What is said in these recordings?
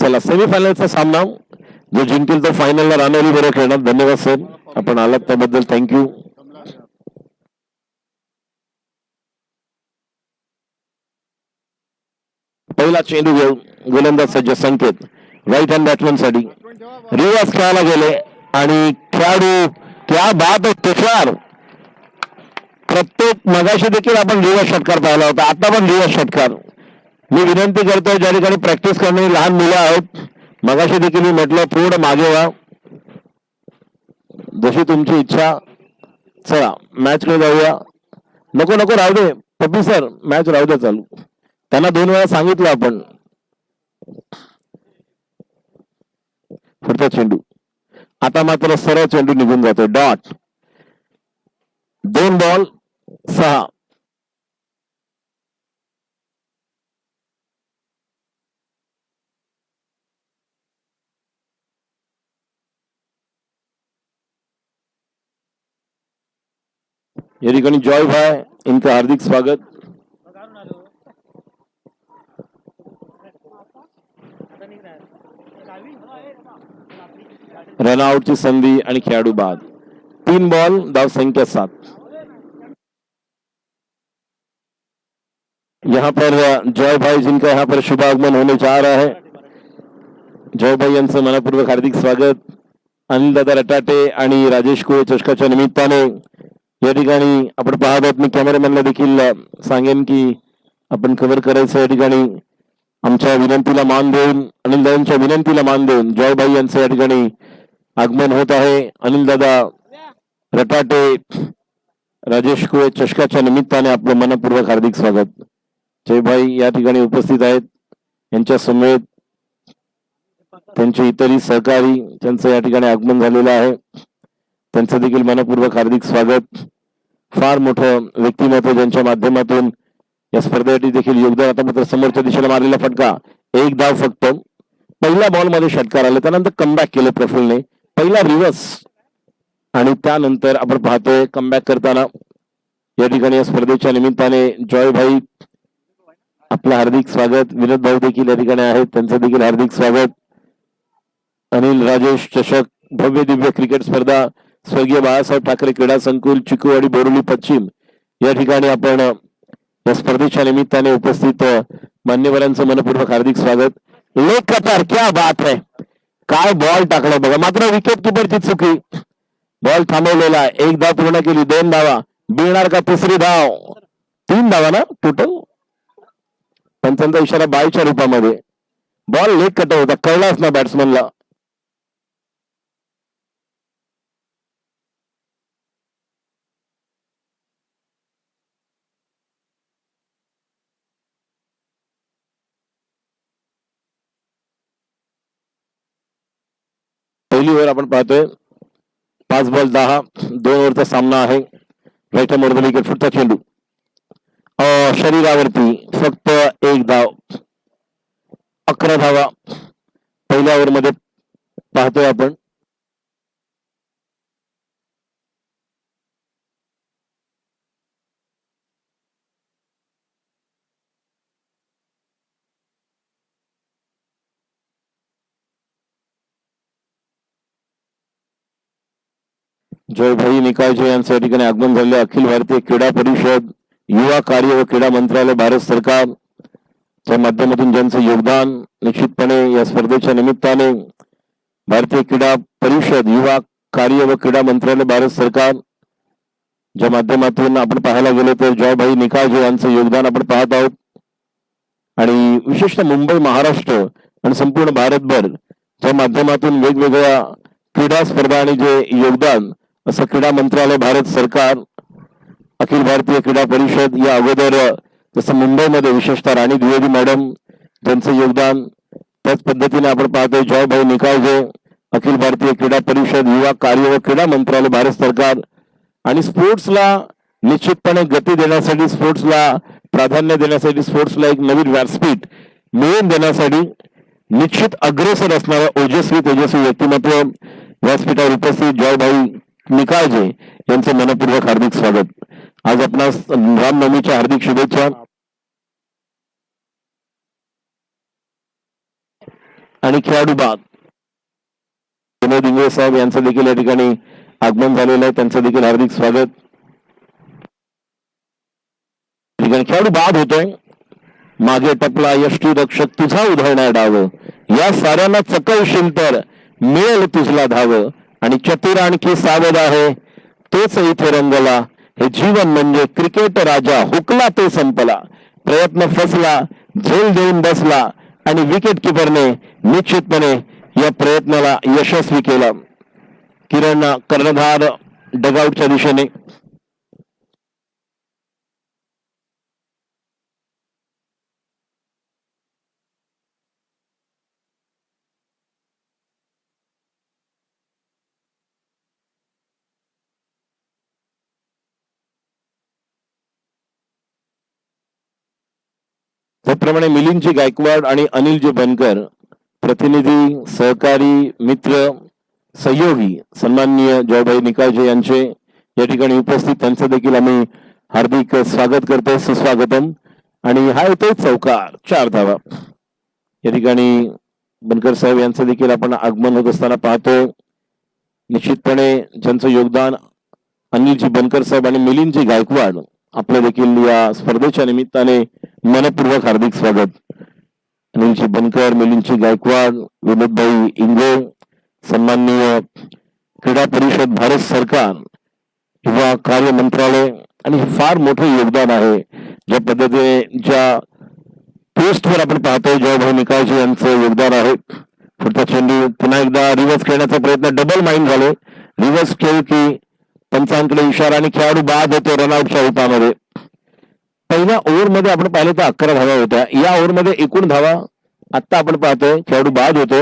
चला सेमीफायनलचा सामना जो जिंकेल तो फायनलला रानवली बरोबर खेळणार. धन्यवाद सर, आपण आलात त्याबद्दल थँक्यू. पहिला चेंडू घेऊ गोलंदाज सज्ज संकेत राईट हँड बॅट्समन साठी रिवर्स खेळायला गेले आणि खेळाडू क्या बात तुषार, प्रत्येक मगाशी देखील आपण रिवर्स षटकार पाहिला होता, आता पण रिवर्स षटकार. मी विनंती करतोय ज्या ठिकाणी प्रॅक्टिस करणारी लहान मुलं आहेत, मगाशी देखील मी म्हटलं थोडं मागे व्हा, जशी तुमची इच्छा. चला मॅच कडे जाऊया. नको नको राहू दे पप्पी सर, मॅच राहू दे चालू. त्यांना 2 वेळा सांगितलं आपण. पुढचा चेंडू आता मात्र सरळ चेंडू निघून जातोय. डॉट. 2 बॉल 6. या ठिकाणी जॉय भाई इनका हार्दिक स्वागत. रनआउटची संधी आणि खेळाडू बाद. 3 बॉल धाव संख्या 7. यहाँ पर जॉय भाई जिनका यहाँ पर शुभ आगमन होने जा रहा है, जॉय भाई यांचं मनपूर्वक हार्दिक स्वागत. अनिल दादा रटाटे आणि राजेश कोळे चषकाच्या निमित्ताने या ठिकाणी आपण पाहत आहोत. मी कॅमेरामॅनला देखील सांगेन की आपण कव्हर करायचं. या ठिकाणी आमच्या विनंतीला मान देऊन, अनिल दादांच्या विनंतीला मान देऊन जॉय भाई यांचं या ठिकाणी आगमन होत आहे. अनिल दादा रटाटे, राजेश कोळे चषकाच्या निमित्ताने आपलं मनपूर्वक हार्दिक स्वागत. जय भाई या ठिकाणी उपस्थित आहेत. यांच्या समेत त्यांचे इतरही सहकारी, त्यांचं या ठिकाणी आगमन झालेलं आहे, त्यांचं देखील मनपूर्वक हार्दिक स्वागत. फार मोठं व्यक्तिमत्व ज्यांच्या माध्यमातून या स्पर्धेसाठी देखील योगदान. आता मात्र समोरच्या दिशेला मारलेला फटका, 1 धाव फक्त. पहिल्या बॉल मध्ये षटकार आले, त्यानंतर कमबॅक केलं प्रफुल्लने. पहिला रिव्हर्स आणि त्यानंतर आपण पाहतोय कमबॅक करताना या ठिकाणी या स्पर्धेच्या निमित्ताने जॉय भाई आपलं हार्दिक स्वागत. विनोद भाऊ देखील या ठिकाणी आहेत, त्यांचं देखील हार्दिक स्वागत. अनिल राजेश चषक भव्य दिव्य क्रिकेट स्पर्धा स्वर्गीय बाळासाहेब ठाकरे क्रीडा संकुल चिकूवाडी बोरिवली पश्चिम या ठिकाणी आपण या स्पर्धेच्या निमित्ताने उपस्थित मान्यवरांचं मनपूर्वक हार्दिक स्वागत. लेग कटर, क्या बात है, काय बॉल टाकला बघा. मात्र विकेट किपरची चुकी, बॉल थांबवलेला. 1 धाव पूर्ण केली, 2 धावा. मिळणार का तिसरी धाव? 3 धावा ना टोटल. पंचांचा इशारा बायच्या रूपामध्ये. बॉल लेग कटर होता, कळलाच ना बॅट्समनला. पहिली ओव्हर आपण पाहतोय 5 बॉल 10, 2 ओव्हरचा सामना आहे. राईट मोडमध्ये विकेट. फुटचा चेंडू शरीरावरती, फक्त 1 धाव. 11 धावा पहिल्या ओव्हर मध्ये पाहतोय आपण. जय भाई निकाळजे यांचं या ठिकाणी आगमन झाले. अखिल भारतीय क्रीडा परिषद, युवा कार्य व क्रीडा मंत्रालय, भारत सरकारच्या माध्यमातून ज्यांचं योगदान निश्चितपणे या स्पर्धेच्या निमित्ताने भारतीय क्रीडा परिषद, युवा कार्य व क्रीडा मंत्रालय, भारत सरकार ज्या माध्यमातून आपण पाहायला गेलो तर जय भाई निकाळजे यांचं योगदान आपण पाहत आहोत. आणि विशेषतः मुंबई, महाराष्ट्र आणि संपूर्ण भारतभर ज्या माध्यमातून वेगवेगळ्या क्रीडा स्पर्धा आणि जे योगदान असं क्रीडा मंत्रालय, भारत सरकार, अखिल भारतीय क्रीडा परिषद या अगोदर जसं मुंबईमध्ये विशेषतः राणी द्विवेदी मॅडम त्यांचं योगदान, त्याच पद्धतीने आपण पाहतोय जय भाई निकाळजे, अखिल भारतीय क्रीडा परिषद, युवा कार्य व क्रीडा मंत्रालय, भारत सरकार. आणि स्पोर्ट्सला निश्चितपणे गती देण्यासाठी, स्पोर्ट्सला प्राधान्य देण्यासाठी, स्पोर्ट्सला एक नवीन व्यासपीठ मिळवून देण्यासाठी निश्चित अग्रेसर असणारं ओजस्वी तेजस्वी व्यक्तिमत्व व्यासपीठावर उपस्थित जय भाई निकाळजे यांचे मनपूर्वक हार्दिक स्वागत. आज आपणास रामनवमीच्या हार्दिक शुभेच्छा. आणि खेळाडू बाद विनोद इंगळे साहेब यांचं देखील या ठिकाणी आगमन झालेलं आहे, त्यांचं देखील हार्दिक स्वागत. ठिकाणी खेळाडू बाद होतोय. मागे टपला यष्टी रक्षक तुझा उधळणार डाव, या साऱ्यांना चकवशील तर मिळेल तुझला धाव, आणि चतुर आणखी सावध आहे तोच इथे रंगला, हे जीवन म्हणजे क्रिकेट राजा हुकला ते संपला. प्रयत्न फसला, झेल देऊन बसला, आणि विकेट किपरने निश्चितपणे या प्रयत्नाला यशस्वी केलं. किरण कर्णधार डगआउटच्या दिशेने. त्याप्रमाणे मिलिंदजी गायकवाड आणि अनिलजी बनकर प्रतिनिधी, सहकारी, मित्र, सहयोगी सन्माननीय जयभाई निकाळजे यांचे या ठिकाणी उपस्थित, त्यांचं देखील आम्ही हार्दिक स्वागत करतो, सुस्वागतम. आणि हा येतोय चौकार, 4 धावा. या ठिकाणी बनकर साहेब यांचं देखील आपण आगमन होत असताना पाहतोय. निश्चितपणे ज्यांचं योगदान अनिलजी बनकर साहेब आणि मिलिंदजी गायकवाड आपलं देखील या स्पर्धेच्या निमित्ताने मनपूर्वक हार्दिक स्वागत. अनिलजी बनकर, मिलिंदजी गायकवाड, विनोदभाई इंगळे, सन्माननीय क्रीडा परिषद, भारत सरकार, युवा कार्य मंत्रालय, आणि फार मोठं योगदान आहे. ज्या पद्धतीने ज्या पोस्टवर आपण पाहतोय जयभाई निकाळजे यांचं योगदान आहे. पुढचा चेंडू पुन्हा एकदा रिव्हर्स खेळण्याचा प्रयत्न, डबल माइंड झाले. रिव्हर्स खेळ की पंचांकडे इशारा, आणि खेळाडू बाद होतो रनआउटच्या हुतामध्ये. पहिल्या ओव्हरमध्ये आपण पाहिलं तर 11 धावा होत्या. या ओव्हरमध्ये एकूण धावा आता आपण पाहतोय खेळाडू बाद होतो.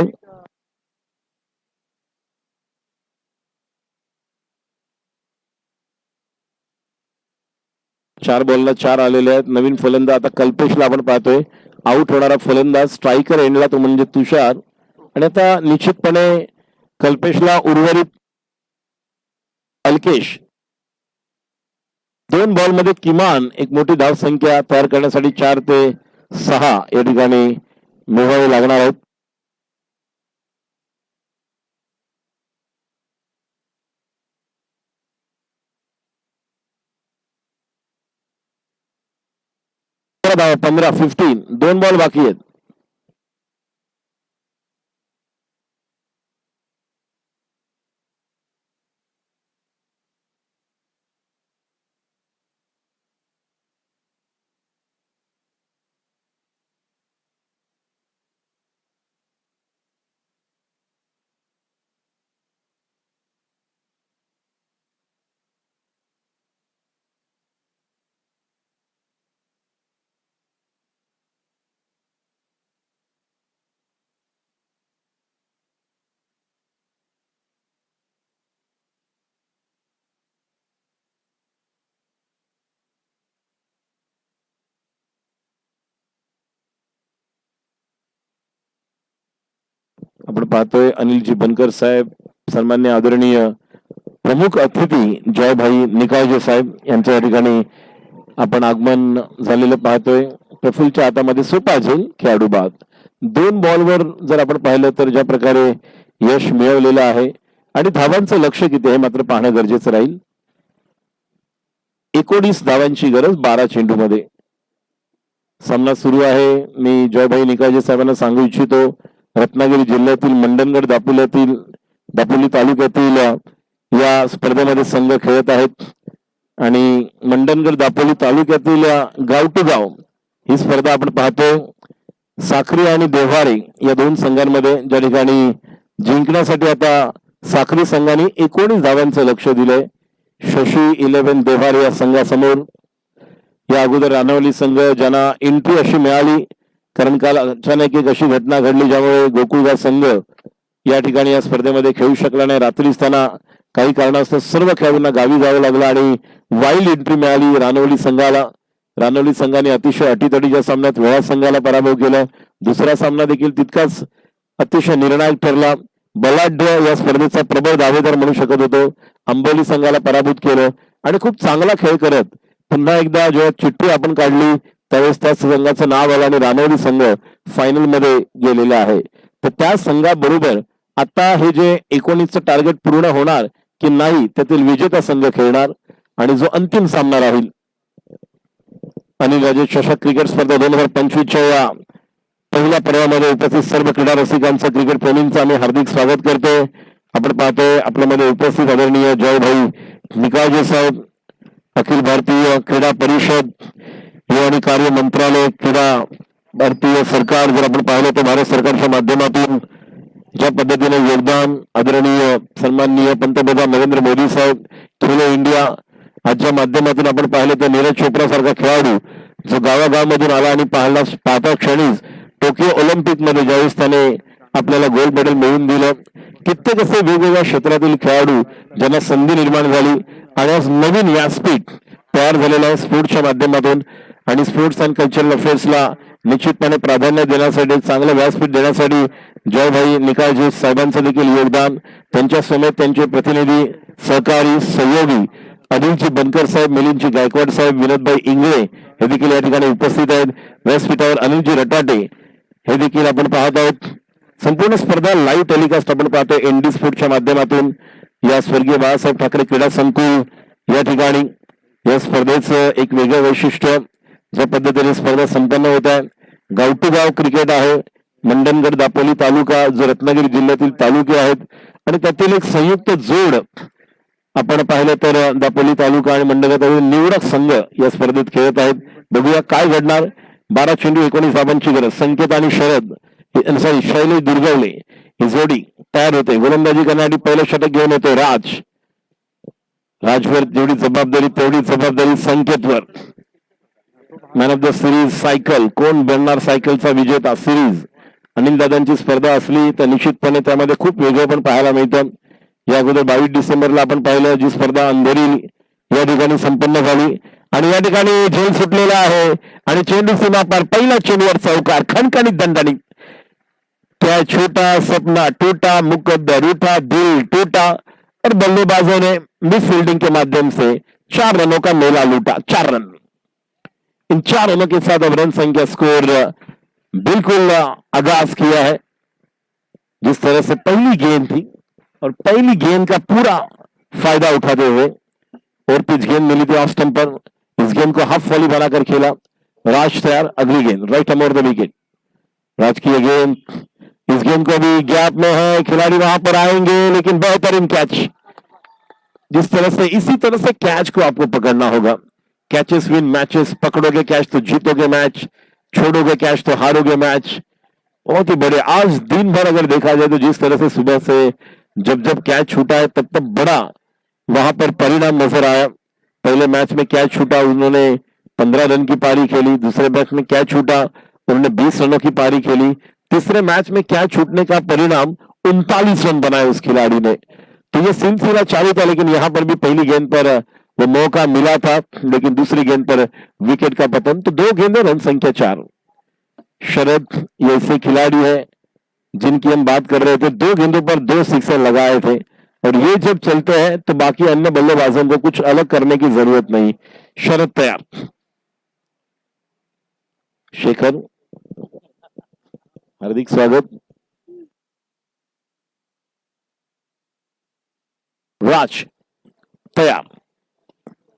चार बॉलला 4 आलेले आहेत. नवीन फलंदाज आता कल्पेशला आपण पाहतोय. आउट होणारा फलंदाज स्ट्रायकर एंडला तो म्हणजे तुषार, आणि आता निश्चितपणे कल्पेशला उर्वरित अल्केश 2 बॉलमध्ये किमान एक मोठी धावसंख्या तयार करण्यासाठी 4 ते 6 या ठिकाणी मिळवावे लागणार आहेत. धावा 15 2 बॉल बाकी आहेत. आपण पाहतोय अनिलजी बनकर साहेब, सन्मान्य आदरणीय प्रमुख अतिथी जयभाई निकाळजे साहेब यांच्या या ठिकाणी आपण आगमन झालेलं पाहतोय. प्रफुल्लच्या हातामध्ये सोपा झेल, खेळाडू बाद. 2 बॉलवर जर आपण पाहिलं तर ज्या प्रकारे यश मिळवलेलं आहे, आणि धावांचं लक्ष किती हे मात्र पाहणं गरजेचं राहील. 19 धावांची गरज 12 चेंडूमध्ये. सामना सुरू आहे. मी जयभाई निकाळजे साहेबांना सांगू इच्छितो, रत्नागिरी जिल्ह्यातील मंडणगड दापोली तालुक्यातील या स्पर्धेमध्ये संघ खेळत आहेत, आणि मंडणगड दापोली तालुक्यातील गाव टू गाव ही स्पर्धा आपण पाहतो. साखरी आणि देव्हारे या 2 संघांमध्ये ज्या ठिकाणी जिंकण्यासाठी आता साखरी संघाने 19 धावांचं लक्ष दिलंय. शशी 11 देव्हारे या संघासमोर. या अगोदर रानवली संघ ज्यांना एंट्री अशी मिळाली, कारण काल अचानक एक अशी घटना घडली ज्यामुळे गोकुळगाव संघ या ठिकाणी या स्पर्धेमध्ये खेळू शकला नाही. रात्री असताना काही कारणास्तव सर्व खेळाडूंना गावी जावं लागलं आणि वाईल्ड एंट्री मिळाली रानवली संघाला. रानवली संघाने अतिशय अटीतटीच्या सामन्यात वेळा संघाला पराभव केला. दुसरा सामना देखील तितकाच अतिशय निर्णायक ठरला. बलाढ्य या स्पर्धेचा प्रबळ दावेदार म्हणू शकत होतो. आंबोली संघाला पराभूत केलं आणि खूप चांगला खेळ करत पुन्हा एकदा जेव्हा चिठ्ठी आपण काढली त्यावेळेस त्या संघाचं नाव आलं आणि रानवली संघ फायनल मध्ये गेलेला आहे. तर त्या संघाबरोबर आता हे जे 19चं टार्गेट पूर्ण होणार की नाही त्यातील विजेता संघ खेळणार आणि जो अंतिम सामना राहील. अनिल राजे चषक क्रिकेट स्पर्धा 2025च्या या पहिल्या पर्वामध्ये उपस्थित सर्व क्रीडा रसिकांचं, क्रिकेट प्रेमींचं आम्ही हार्दिक स्वागत करतोय. आपण पाहतोय आपल्यामध्ये उपस्थित आदरणीय जयभाई निकाळजे साहेब, अखिल भारतीय क्रीडा परिषद, युवा आणि कार्य मंत्रालय, क्रीडा भारतीय सरकार, जर आपण पाहिलं तर भारत सरकारच्या माध्यमातून ज्या पद्धतीने योगदान आदरणीय सन्माननीय पंतप्रधान नरेंद्र मोदी साहेब, खेलो इंडिया आजच्या माध्यमातून आपण पाहिलं तर नीरज चोप्रा सारखा खेळाडू जो गावागावामधून आला आणि पाहता क्षणीच टोकियो ऑलिम्पिक मध्ये ज्यावेळेस त्याने आपल्याला गोल्ड मेडल मिळवून दिलं. कित्येक असे वेगवेगळ्या क्षेत्रातील खेळाडू ज्यांना संधी निर्माण झाली आणि आज नवीन व्यासपीठ तयार झालेलं आहे स्पोर्ट्सच्या माध्यमातून. आणि स्पोर्ट्स अँड कल्चरल अफेअर्सला निश्चितपणे प्राधान्य देण्यासाठी, चांगलं व्यासपीठ देण्यासाठी जयभाई निकाळजे साहेबांचं देखील योगदान, त्यांच्या समेत त्यांचे प्रतिनिधी, सहकारी, सहयोगी अनिलजी बनकर साहेब, मिलिंदजी गायकवाड साहेब, विनोदभाई इंगळे हे देखील या ठिकाणी उपस्थित आहेत. व्यासपीठावर अनिलजी रटाटे हे देखील आपण पाहत आहोत. संपूर्ण स्पर्धा लाईव्ह टेलिकास्ट आपण पाहतोय एनडी स्पोर्टच्या माध्यमातून. या स्वर्गीय बाळासाहेब ठाकरे क्रीडा संकुल या ठिकाणी या स्पर्धेचं एक वेगळं वैशिष्ट्य, ज्या पद्धतीने स्पर्धा संपन्न होत आहे. गाव टू गाव क्रिकेट आहे. मंडणगड, दापोली तालुका जो रत्नागिरी जिल्ह्यातील तालुके आहेत आणि त्यातील एक संयुक्त जोड आपण पाहिलं तर दापोली तालुका आणि मंडणगड निवडक संघ या स्पर्धेत खेळत आहेत. बघूया काय घडणार. 12 चेंडू 19 धावांची गरज. संकेत आणि शरद शैलेश दुर्गवले ही जोडी तयार होते. गोलंदाजी करण्यासाठी पहिलं षटक घेऊन येतो राजवर जेवढी जबाबदारी तेवढी जबाबदारी संकेतवर. Man of the series cycle, कोण बनणार सायकलचा विजेता. सिरीज अनिल दादांची स्पर्धा असली तर निश्चितपणे त्यामध्ये खूप वेगळं पण पाहायला मिळतं. या अगोदर 22 डिसेंबरला आपण पाहिलं जी स्पर्धा अंधेरी या ठिकाणी संपन्न झाली आणि या ठिकाणी झेल सुटलेला आहे आणि चेंडू सीमा पार. पहिला चेंडूवर चौकार, खणखणीत दणदणीत. क्या छोटा सपना टूटा, मुकद्दर उठा, दिल टूटा और बल्लेबाजों ने मिस फील्डिंग के माध्यम से 4 रनों का मेला लूटा. 4 रन. इन 4 रनों के साथ अब रन संख्या स्कोर बिल्कुल आगाज किया है. जिस तरह से पहली गेंद थी और पहली गेंद का पूरा फायदा उठाते हुए और पिच गेंद मिली थी ऑफ स्टंप पर. इस गेंद को हाफ वॉली बनाकर खेला. राज तैयार. अगली गेंद राइट अमोर द विकेट. राज की गेंद, इस गेंद को भी गैप में है, खिलाड़ी वहां पर आएंगे लेकिन बेहतरीन कैच. जिस तरह से इसी तरह से कैच को आपको पकड़ना होगा. Catches win matches. पकड़ोगे कैच तो जीतोगे मैच, छोड़ोगे कैच तो हारोगे मैच. बहुत ही बड़े. आज दिन भर अगर देखा जाए तो जिस तरह से सुबह से जब जब कैच छूटा है तब तब बड़ा वहां पर परिणाम नजर आया. पहले मैच में कैच छूटा, उन्होंने 15 रन की पारी खेली. दूसरे मैच में कैच छूटा, उन्होंने 20 रनों की पारी खेली. तीसरे मैच में कैच छूटने का परिणाम 39 रन बनाए उस खिलाड़ी ने. तो ये सिलसिला चालू था, लेकिन यहां पर भी पहली गेंद पर वो मौका मिला था लेकिन दूसरी गेंद पर विकेट का पतन. तो 2 गेंदें, रन संख्या 4. शरद ये ऐसे खिलाड़ी है जिनकी हम बात कर रहे थे. 2 गेंदों पर 2 सिक्सर लगाए थे और ये जब चलते हैं तो बाकी अन्य बल्लेबाजों को कुछ अलग करने की जरूरत नहीं. शरद तैयार. शेखर हार्दिक स्वागत. राज तयार.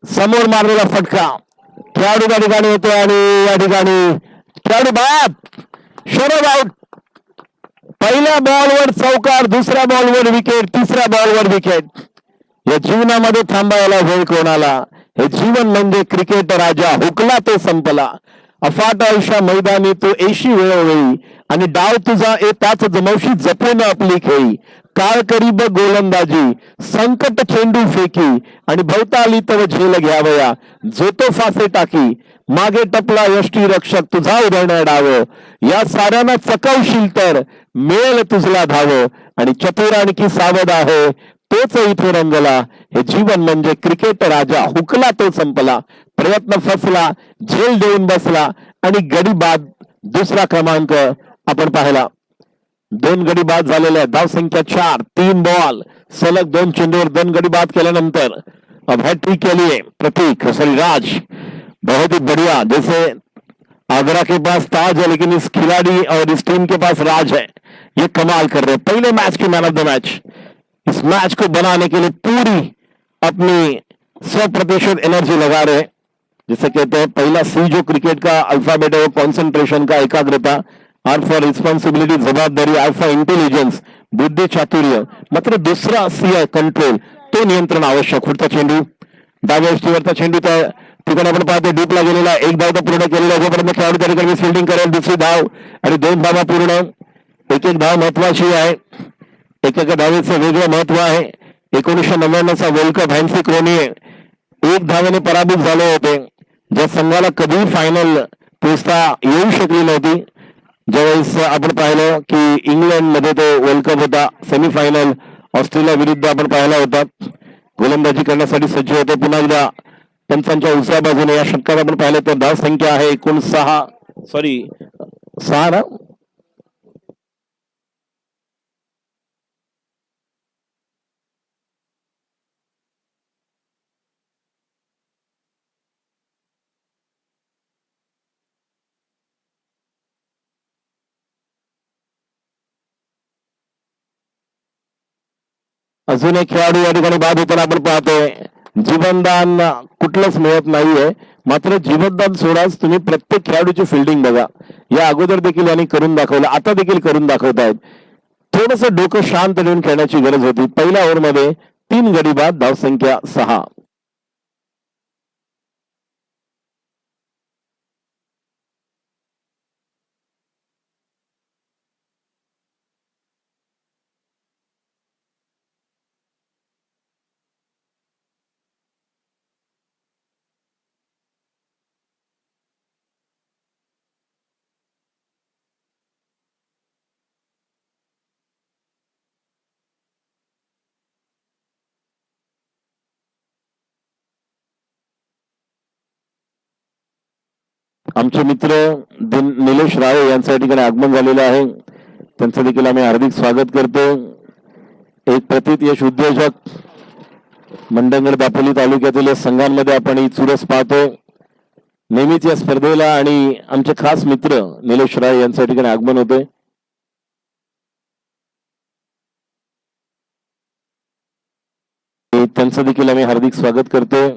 समोर मारलेला फटका. खेळाडू त्या ठिकाणी होते आणि या ठिकाणी खेळाडू बाद. शरद आउट. पहिल्या बॉलवर चौकार, दुसऱ्या बॉलवर विकेट, तिसऱ्या बॉलवर विकेट. या जीवनामध्ये थांबायला वेळ कोणाला. हे जीवन म्हणजे क्रिकेट राजा, हुकला तो संपला. अफाट आयुष्या मैदानी तो येशी वेळोवेळी आणि डाव तुझा येताच जमवशी जपून आपली खेळी. काळ करी ब गोलंदाजी, संकट चेंडू फेकी आणि भवताली तव झेल घ्यावया. जो तो फासे टाकी, मागे टपला यष्टी रक्षक तुझा उधळण्या डाव. या साऱ्यांना चकवशील तर मिळेल तुझला धाव आणि चतुर आणखी सावध आहे तोच इथे रंगला. हे जीवन म्हणजे क्रिकेट राजा, हुकला तो संपला. प्रयत्न फसला, झेल देऊन बसला आणि गडी बाद. दुसरा क्रमांक आपण पाहिला. 2 गडी बाद झालेले आहेत. धाव संख्या 4. 3 बॉल सलग 2 चेंडूवर 2 गडी बाद केल्यानंतर अब हैट्रिक के लिए प्रतीक राज. बहुत ही बढ़िया. जैसे आगरा के पास ताज है लेकिन इस खिलाड़ी और इस टीम के पास राज है. ये कमाल कर रहे हैं, पहले match K man of the match. Is match को बनाने के लिए पूरी अपनी 100% एनर्जी लगा रहे हैं। जिसे कहते हैं पहला सी जो क्रिकेट का अल्फाबेट है वो कॉन्सेंट्रेशन का, एकाग्रता, आर फॉर रिस्पॉन्सिबिलिटी जबाबदारी, आर फॉर इंटेलिजन्स बुद्धी चातुर्य, मात्र दुसरा सी आहे कंट्रोल, तो नियंत्रण आवश्यक। पुढचा चेंडू डाव्या यष्टीवरचा चेंडू त्या ठिकाणी आपण पाहतो डीपला गेलेला, एक धाव तर पूर्ण केलेला, जोपर्यंत खेळाडू त्या ठिकाणी फिल्डिंग करेल दुसरी धाव आणि 2 धावा पूर्ण। एक एक धाव महत्वाची आहे, एक एका धावेचं वेगळं महत्व आहे। 1999चा वर्ल्ड कप हॅन्सी क्रोनी 1 धावेने पराभूत झाले होते, ज्या संघाला कधी फायनल पोहोचता येऊ शकली नव्हती। ज्यावेळेस आपण पाहिलं की इंग्लंड मध्ये तो वर्ल्ड कप होता, सेमीफायनल ऑस्ट्रेलिया विरुद्ध आपण पाहिला होता, गोलंदाजी करण्यासाठी सज्ज होते। पुन्हा एकदा पंचांच्या उजव्या बाजूने या षटकात आपण पाहिलं तर धाव संख्या आहे 6 ना। अजून एक खेळाडू या ठिकाणी बाद होताना आपण पाहतोय। जीवनदान कुठलंच मिळत नाहीये, मात्र जीवनदान सोडाच तुम्ही प्रत्येक खेळाडूची फिल्डिंग बघा। या अगोदर देखील यांनी करून दाखवलं, आता देखील करून दाखवतायत। थोडस डोकं शांत ठेवून खेळण्याची गरज होती। पहिल्या ओव्हरमध्ये 3 गडी बाद, धावसंख्या 6। आमचे मित्र निलेश राळे यांच्या ठिकाणी आगमन झालेलं आहे, त्यांचं देखील आम्ही हार्दिक स्वागत करतो। एक प्रथित यश उद्योजक, मंडणगड दापोली तालुक्यातील संघांमध्ये आपण ही चुरस पाहतो नेहमीच या स्पर्धेला, आणि आमचे खास मित्र निलेश राळे यांच्या ठिकाणी आगमन होते। त्यांचं देखील आम्ही हार्दिक स्वागत करतो।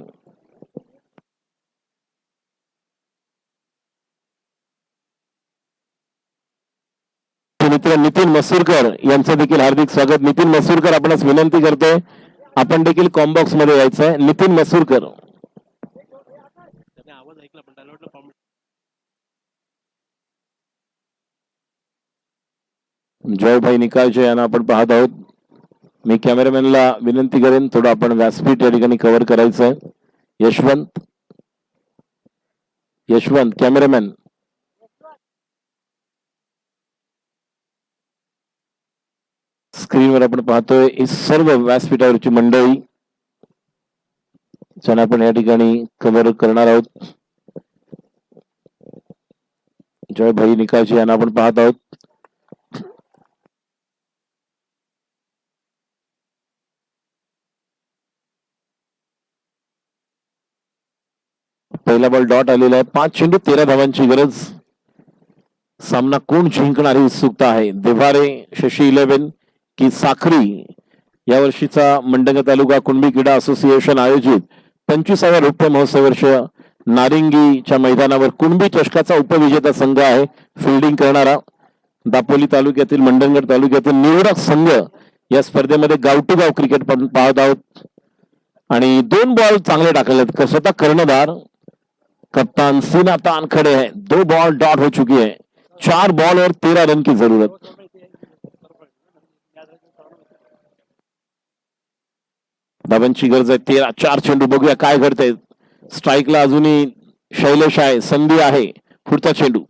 मित्र नितीन मसूरकर यांचं देखील हार्दिक स्वागत। नितीन मसूरकर आपणास विनंती करतोय आपण देखील कॉम्बॉक्स मध्ये यायचंय। नितीन मसूरकर, जयभाई निकाळजे यांना आपण पाहत आहोत। मी कॅमेरामॅनला विनंती करेन थोडं आपण व्यासपीठ या ठिकाणी कव्हर करायचंय। यशवंत कॅमेरामॅन, स्क्रीनवर आपण पाहतोय ही सर्व व्यासपीठावरची मंडळी ज्यांना आपण या ठिकाणी कव्हर करणार आहोत। जयभाई निकाळजे यांना आपण पाहत आहोत। पहिला बॉल डॉट आलेला आहे, 5 चेंडू 13 धावांची गरज। सामना कोण जिंकणार ही उत्सुकता आहे। देवारे शशी 11 की साखरी, या वर्षीचा मंडणगड तालुका कुणबी क्रीडा असोसिएशन आयोजित 25व्या रौप्य महोत्सव वर्ष नारिंगीच्या मैदानावर कुणबी चषकाचा उपविजेता संघ आहे। फिल्डिंग करणारा दापोली तालुक्यातील मंडणगड तालुक्यातील निवडक संघ या स्पर्धेमध्ये गाव टू गाव क्रिकेट पाहत आहोत। आणि 2 बॉल चांगले टाकलेत, स्वतः कर्णधार कप्तान सीना तान खड़े हैं। 2 बॉल डॉट हो चुकी है, 4 बॉल और 13 रन की जरूरत। धावांची गरज आहे 13, 4 चेंडू, बघूया काय घडतंय। स्ट्राईकला अजूनही शैलेश आहे, संधी आहे। पुढचा चेंडू,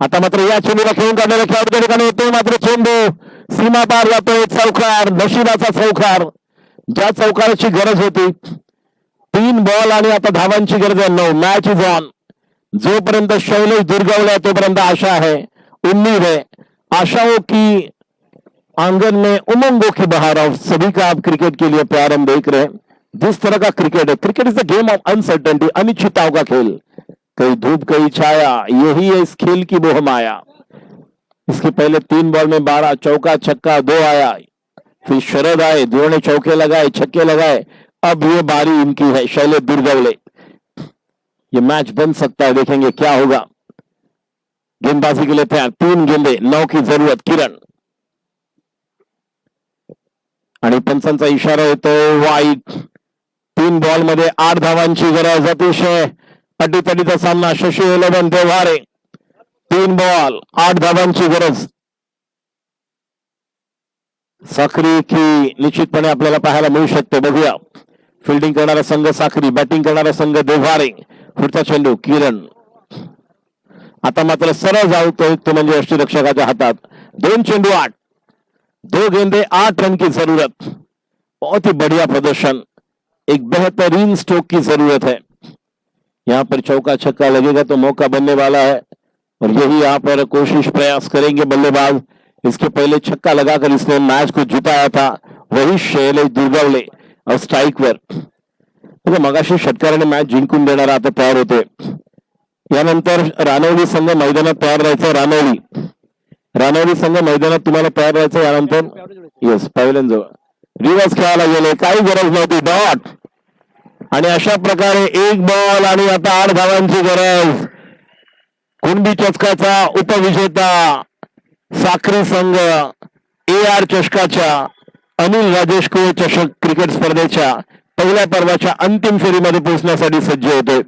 आता मात्र या चेंडूला खेळून काढलेला खेळाडू त्या ठिकाणी येतोय, मात्र चेंडू सीमा पार जातोय। चौकार, नशिबाचा चौकार, ज्या चौकाराची गरज होती। 3 बॉल आणि आता धावांची गरज आहे 9। Match is on. जोपर्यंत शैलेश दुर्गावला तोपर्यंत आशा है, उम्मीद है। आशाओं की आंगन में उमंगों की बहार। और सभी का आप क्रिकेट के लिए प्यार हम देख रहे हैं। जिस तरह का क्रिकेट है, cricket is the game of uncertainty, अनिश्चितताओं का खेल। कहीं धूप कहीं छाया, यही है इस खेल की मोह माया। इसके पहले 3 बॉल में 12 चौका छक्का 2 आया, फिर शरद आए, दोनों ने चौके लगाए छक्के लगाए। अब ये बारी इनकी है, शैलेश दुर्गवले। ये मैच बन सकता है, देखेंगे क्या होगा। गेंदबाजी के लिए तैयार, 3 गेंदे 9 की जरूरत। किरण आणि पंचांचा इशारा येतो वाईट। 3 बॉल मध्ये 8 धावांची गरज, अतिशय अटीतटीचा सामना। शशी एलेवन देव्हारे, 3 बॉल 8 धावांची गरज। साखरी की निश्चितपणे आपल्याला पाहायला मिळू शकते, बघूया। फिल्डिंग करणारा संघ साखरी, बॅटिंग करणारा संघ देव्हारे। पुढचा चेंडू किरण, आता मात्र सरळ जाऊतोय तो म्हणजे यष्टीरक्षकाच्या हातात। 2 चेंडू 8, 2 गेंदे 8 रन की जरूरत। बहुत ही बढ़िया प्रदर्शन, एक बेहतरीन स्ट्रोक की जरूरत है। यहाँ पर चौका छक्का लगेगा तो मौका बनने वाला है, और यही यहाँ पर कोशिश प्रयास करेंगे बल्लेबाज। इसके पहले छक्का लगाकर इसने मैच को जिताया था, वही शैलेश दुर्गवले और स्ट्राईकवर। मगाशी षटकाराने मॅच जिंकून देणारा आता तयार होते। यानंतर रानवली संघ मैदानात तयार राहायचं। रानवली संघ मैदानात तुम्हाला तयार राहायचं। यानंतर येस पॅव्हलियन जवळ रिव्हर्स खेळायला गेले, काही गरज नव्हती, डॉट। आणि अशा प्रकारे 1 बॉल आणि आता 8 धावांची गरज। कुणबी चषकाचा उपविजेता साखरी संघ AR चषकाच्या अनिल राजेश कुळे चषक क्रिकेट स्पर्धेच्या पहिल्या पर्वाच्या अंतिम फेरीमध्ये पोहोचण्यासाठी सज्ज होते।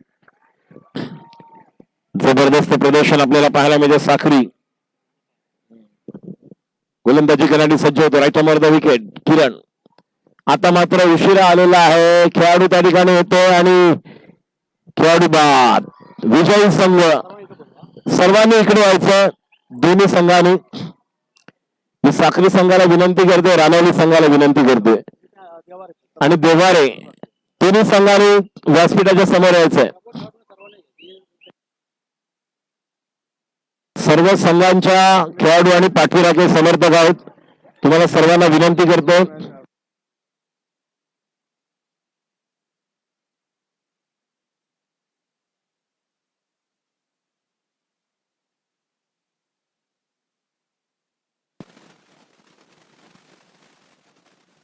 जबरदस्त प्रदर्शन आपल्याला पाहायला मिळते। साखरी गोलंदाजी करण्यासाठी सज्ज होतो, राईट ओव्हर द विकेट। किरण आता मात्र उशिरा आलेला आहे, खेळाडू त्या ठिकाणी येतो आणि खेळाडू बाद। विजयी संघ, सर्वांनी इकडे व्हायचं, दोन्ही संघांनी। मी साखरी संघाला विनंती करते, रानवली संघाला विनंती करते आणि देव्हारे दोन्ही संघांनी व्यासपीठाच्या समोर यायचंय। सर्व संघांच्या खेळाडू आणि पाठीराखे समर्थक आहोत, तुम्हाला सर्वांना विनंती करतो